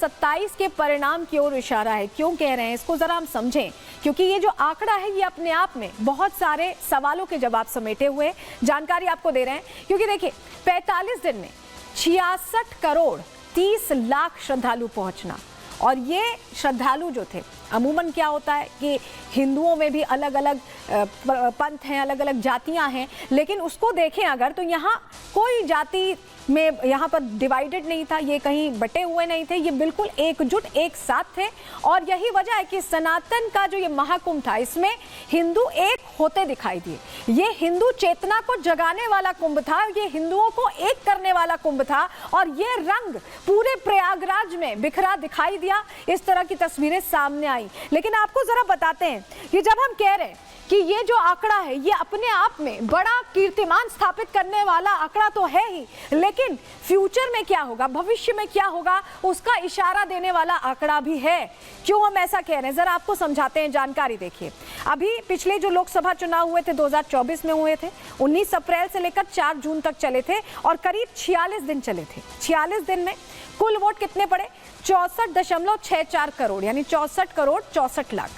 27 के परिणाम की ओर इशारा है। क्यों कह रहे हैं इसको जरा हम समझें, क्योंकि ये जो आंकड़ा है ये अपने आप में बहुत सारे सवालों के जवाब समेटे हुए जानकारी आपको दे रहे हैं। क्योंकि देखिए 45 दिन में 66 करोड़ 30 लाख श्रद्धालु पहुंचना, और ये श्रद्धालु जो थे, अमूमन क्या होता है कि हिंदुओं में भी अलग अलग पंथ हैं, अलग अलग जातियां हैं, लेकिन उसको देखें अगर तो यहाँ कोई जाति में यहाँ पर डिवाइडेड नहीं था, ये कहीं बटे हुए नहीं थे, ये बिल्कुल एकजुट एक साथ थे। और यही वजह है कि सनातन का जो ये महाकुंभ था इसमें हिंदू एक होते दिखाई दिए। ये हिंदू चेतना को जगाने वाला कुंभ था, ये हिंदुओं को एक करने वाला कुंभ था, और ये रंग पूरे प्रयागराज में बिखरा दिखाई दिया। इस तरह की तस्वीरें सामने आई। लेकिन आपको जरा बताते हैं कि जब हम कह रहे हैं कि ये जो आंकड़ा है ये अपने आप में बड़ा कीर्तिमान स्थापित करने वाला आंकड़ा तो है ही, लेकिन फ्यूचर में क्या होगा, भविष्य में क्या होगा, उसका इशारा देने वाला आंकड़ा भी है। क्यों हम ऐसा कह रहे हैं जरा आपको समझाते हैं। जानकारी देखिए, अभी पिछले जो लोकसभा चुनाव हुए थे 2024 में हुए थे, 19 अप्रैल से लेकर 4 जून तक चले थे और करीब 46 दिन चले थे। 46 दिन में कुल वोट कितने पड़े? 64.64 करोड़, यानी 64 करोड़ 64 लाख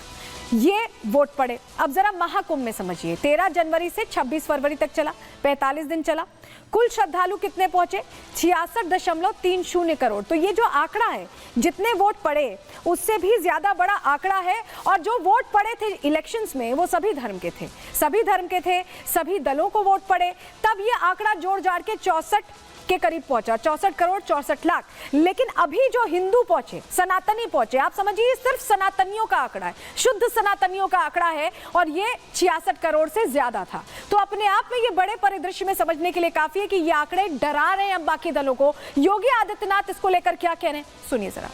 ये वोट पड़े। अब जरा महाकुंभ में समझिए, 13 जनवरी से 26 फरवरी तक चला, 45 दिन चला। कुल श्रद्धालु कितने पहुंचे? 66.30 करोड़। तो ये जो आंकड़ा है, जितने वोट पड़े उससे भी ज्यादा बड़ा आंकड़ा है। और जो वोट पड़े थे इलेक्शंस में वो सभी धर्म के थे, सभी धर्म के थे, सभी दलों को वोट पड़े, तब ये आंकड़ा जोड़ जाड़ के 64 के करीब पहुंचा, 64 करोड़ 64 लाख। लेकिन अभी जो हिंदू पहुंचे, सनातनी पहुंचे, आप समझिए सिर्फ सनातनियों का आंकड़ा है, शुद्ध सनातनियों का आंकड़ा है, और ये 66 करोड़ से ज्यादा था। तो अपने आप में ये बड़े परिदृश्य में समझने के लिए काफी है कि ये आंकड़े डरा रहे हैं अब बाकी दलों को। योगी आदित्यनाथ इसको लेकर क्या कह रहे हैं, सुनिए जरा।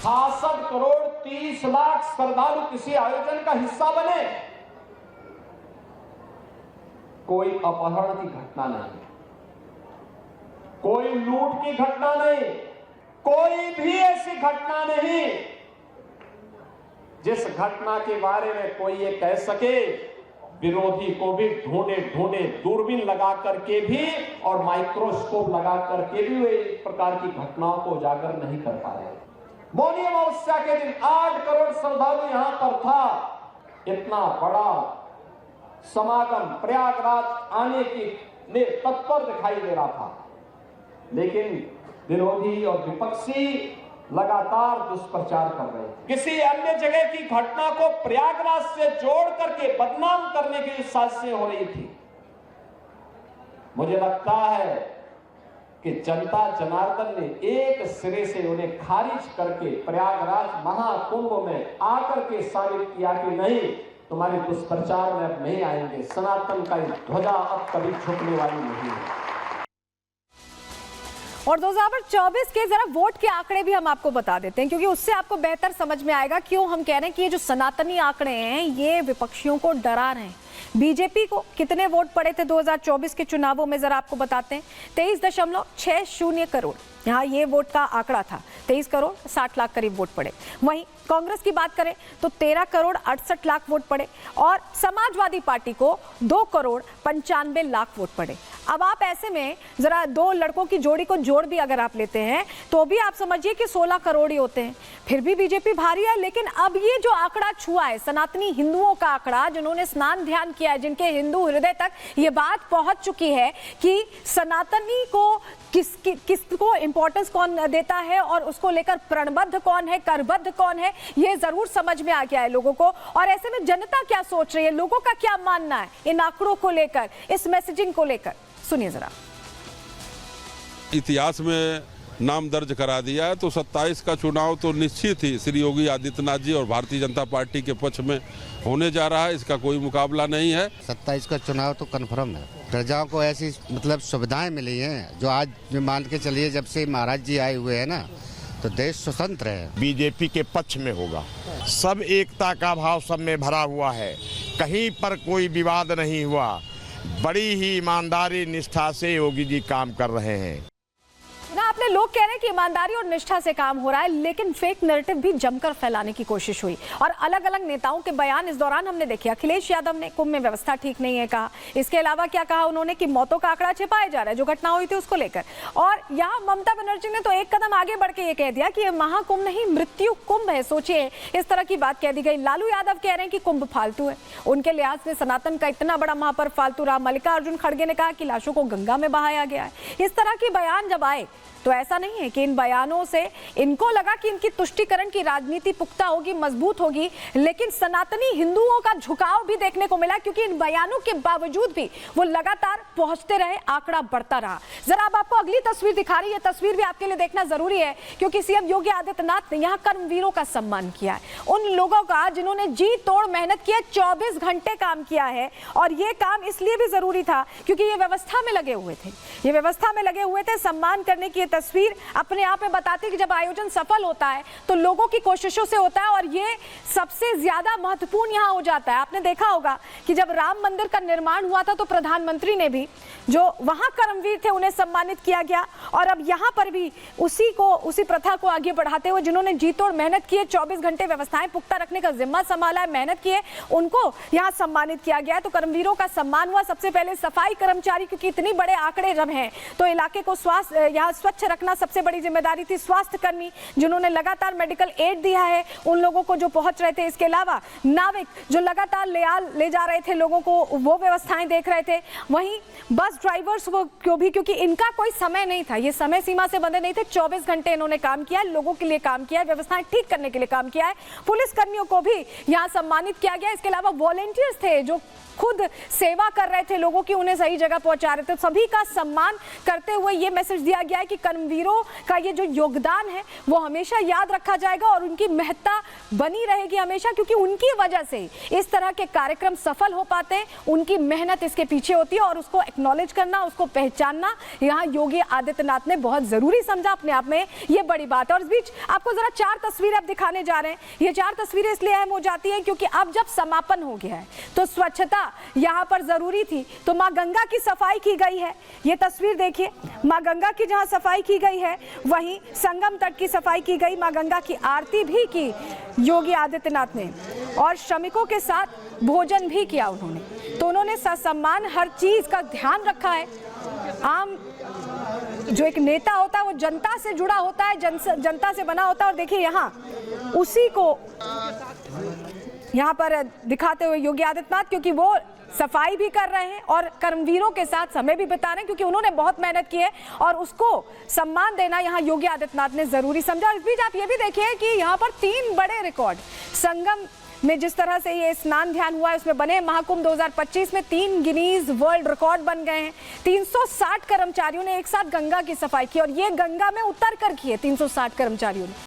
66 करोड़ 30 लाख श्रद्धालु किसी आयोजन का हिस्सा बने, कोई अपहरण की घटना नहीं, कोई लूट की घटना नहीं, कोई भी ऐसी घटना नहीं जिस घटना के बारे में कोई ये कह सके। विरोधी को भी ढूंढे ढूंढे दूरबीन लगा करके भी और माइक्रोस्कोप लगा करके भी वे इस प्रकार की घटनाओं को उजागर नहीं कर पा रहे। मौनी अमावस्या के दिन 8 करोड़ श्रद्धालु यहां पर था। इतना बड़ा समागम प्रयागराज आने की ने तत्पर दिखाई दे रहा था, लेकिन विरोधी और विपक्षी लगातार दुष्प्रचार कर रहे थे। किसी अन्य जगह की घटना को प्रयागराज से जोड़ करके बदनाम करने की साजिशें हो रही थी। मुझे लगता है कि जनता जनार्दन ने एक सिरे से उन्हें खारिज करके प्रयागराज महाकुंभ में आकर के साबित किया कि नहीं, तुम्हारे दुष्प्रचार में अब नहीं आएंगे, सनातन का ध्वजा अब कभी झुकने वाली नहीं है। और 2024 के जरा वोट के आंकड़े भी हम आपको बता देते हैं, क्योंकि उससे आपको बेहतर समझ में आएगा क्यों हम कह रहे हैं कि ये जो सनातनी आंकड़े हैं ये विपक्षियों को डरा रहे हैं। बीजेपी को कितने वोट पड़े थे 2024 के चुनावों में, जरा आपको बताते हैं। 23.60 करोड़ यहाँ ये वोट का आंकड़ा था, 23 करोड़ 60 लाख करीब वोट पड़े। वहीं कांग्रेस की बात करें तो 13 करोड़ 68 लाख वोट पड़े, और समाजवादी पार्टी को 2 करोड़ 95 लाख वोट पड़े। अब आप ऐसे में जरा दो लड़कों की जोड़ी को जोड़ भी अगर आप लेते हैं तो भी आप समझिए कि 16 करोड़ ही होते हैं। फिर भी बीजेपी भारी है। लेकिन अब ये जो आंकड़ा छुआ है सनातनी हिंदुओं का आंकड़ा, जिन्होंने स्नान ध्यान किया है, जिनके हिंदू हृदय तक ये बात पहुंच चुकी है कि सनातनी को किसको इंपॉर्टेंस कौन देता है और उसको लेकर प्रणबद्ध कौन है, करबद्ध कौन है, ये जरूर समझ में आ गया है लोगों को। और ऐसे में जनता क्या सोच रही है, लोगों का क्या मानना है इन आंकड़ों को लेकर, इस मैसेजिंग को लेकर, सुनिए जरा। इतिहास में नाम दर्ज करा दिया है, तो 27 का चुनाव तो निश्चित ही श्री योगी आदित्यनाथ जी और भारतीय जनता पार्टी के पक्ष में होने जा रहा है, इसका कोई मुकाबला नहीं है। 27 का चुनाव तो कन्फर्म है। प्रजाओं को ऐसी सुविधाएं मिली हैं जो आज मान के चलिए जब से महाराज जी आए हुए हैं ना, तो देश स्वतंत्र है। बीजेपी के पक्ष में होगा। सब एकता का भाव सब में भरा हुआ है, कहीं पर कोई विवाद नहीं हुआ। बड़ी ही ईमानदारी निष्ठा से योगी जी काम कर रहे हैं। ना आपने लोग कह रहे हैं कि ईमानदारी और निष्ठा से काम हो रहा है, लेकिन फेक नैरेटिव भी जमकर फैलाने की कोशिश हुई और अलग अलग नेताओं के बयान इस दौरान हमने देखे। अखिलेश यादव ने कुंभ में व्यवस्था ठीक नहीं है कहा। इसके अलावा क्या कहा उन्होंने कि मौतों का आंकड़ा छिपाया जा रहा है, जो घटना हुई थी उसको लेकर। और यहाँ ममता बनर्जी ने तो एक कदम आगे बढ़ के ये कह दिया कि ये महाकुंभ नहीं, मृत्यु कुंभ है। सोचिए, इस तरह की बात कह दी गई। लालू यादव कह रहे हैं कि कुंभ फालतू है, उनके लिहाज से सनातन का इतना बड़ा महापर्व फालतू रहा। मल्लिकार्जुन खड़गे ने कहा कि लाशों को गंगा में बहाया गया है। इस तरह के बयान जब आए तो ऐसा नहीं है कि इन बयानों से इनको लगा कि इनकी तुष्टीकरण की राजनीति पुख्ता होगी, मजबूत होगी, लेकिन सनातनी हिंदुओं का झुकाव भी देखने को मिला, क्योंकि इन बयानों के बावजूद भी वो लगातार पहुंचते रहे, आंकड़ा बढ़ता रहा। जरा अब आपको अगली तस्वीर दिखा रही है, तस्वीर भी आपके लिए देखना जरूरी है, क्योंकि सीएम योगी आदित्यनाथ ने यहाँ कर्मवीरों का सम्मान किया है, उन लोगों का जिन्होंने जी तोड़ मेहनत की है, 24 घंटे काम किया है। और ये काम इसलिए भी जरूरी था क्योंकि ये व्यवस्था में लगे हुए थे, ये व्यवस्था में लगे हुए थे। सम्मान करने की तस्वीर अपने आप में बताती है कि जब आयोजन सफल होता है तो लोगों की कोशिशों से होता है, और ये सबसे ज्यादा महत्वपूर्ण यहाँ हो जाता है। आपने देखा होगा कि जब राम मंदिर का निर्माण हुआ था तो प्रधानमंत्री ने भी, जो वहां कर्मवीर थे, उन्हें सम्मानित किया गया। और अब यहाँ पर भी उसी प्रथा को आगे बढ़ाते हुए जिन्होंने जी तोड़ मेहनत की है, 24 घंटे व्यवस्थाएं पुख्ता रखने का जिम्मा संभाला है, मेहनत की है, उनको यहाँ सम्मानित किया गया है। तो कर्मवीरों का सम्मान हुआ। सबसे पहले सफाई कर्मचारी, क्योंकि इतने बड़े आंकड़े जब हैं तो इलाके को यहाँ स्वच्छ रखना सबसे बड़ी जिम्मेदारी थी। स्वास्थ्य कर्मी जिन्होंने लगातार मेडिकल एड दिया है उन लोगों को जो पहुंच रहे थे। इसके अलावा नाविक जो लगातार ले जा रहे थे लोगों को, वो व्यवस्थाएं देख रहे थे। वहीं बस ड्राइवर्स को भी, क्योंकि इनका कोई समय नहीं था, ये समय सीमा से बंधे नहीं थे, 24 घंटे इन्होंने काम किया, लोगों के लिए काम किया, व्यवस्थाएं ठीक करने के लिए काम किया है। पुलिस कर्मियों को भी यहाँ सम्मानित किया गया। इसके अलावा वॉलेंटियर्स थे जो खुद सेवा कर रहे थे लोगों की, उन्हें सही जगह पहुंचा रहे थे। सभी का सम्मान करते हुए ये मैसेज दिया गया है कि कर्मवीरों का ये जो योगदान है वो हमेशा याद रखा जाएगा और उनकी महत्ता बनी रहेगी हमेशा, क्योंकि उनकी वजह से इस तरह के कार्यक्रम सफल हो पाते हैं। उनकी मेहनत इसके पीछे होती है और उसको एक्नॉलेज करना, उसको पहचानना यहाँ योगी आदित्यनाथ ने बहुत जरूरी समझा। अपने आप में ये बड़ी बात है। और इस बीच आपको जरा 4 तस्वीरें अब दिखाने जा रहे हैं। ये 4 तस्वीरें इसलिए अहम हो जाती हैं क्योंकि अब जब समापन हो गया है तो स्वच्छता यहाँ पर जरूरी थी। तो माँ गंगा की सफाई की गई है, ये तस्वीर देखिए, माँ गंगा की जहाँ सफाई की गई है वहीं संगम तट की सफाई की गई। माँ गंगा की आरती भी की योगी आदित्यनाथ ने और श्रमिकों के साथ भोजन भी किया उन्होंने। तो उन्होंने ससम्मान हर चीज का ध्यान रखा है। आम जो एक नेता होता है वो जनता से जुड़ा होता है, जनता से बना होता है। और देखिए यहाँ उसी को यहाँ पर दिखाते हुए योगी आदित्यनाथ, क्योंकि वो सफाई भी कर रहे हैं और कर्मवीरों के साथ समय भी बिता रहे हैं, क्योंकि उन्होंने बहुत मेहनत की है और उसको सम्मान देना यहाँ योगी आदित्यनाथ ने जरूरी समझा। और इस बीच आप ये भी देखिए कि यहाँ पर 3 बड़े रिकॉर्ड संगम में जिस तरह से ये स्नान ध्यान हुआ है उसमें बने। महाकुंभ 2025 में 3 गिनीज वर्ल्ड रिकॉर्ड बन गए हैं। 360 कर्मचारियों ने एक साथ गंगा की सफाई की और ये गंगा में उतर कर की है 360 कर्मचारियों ने।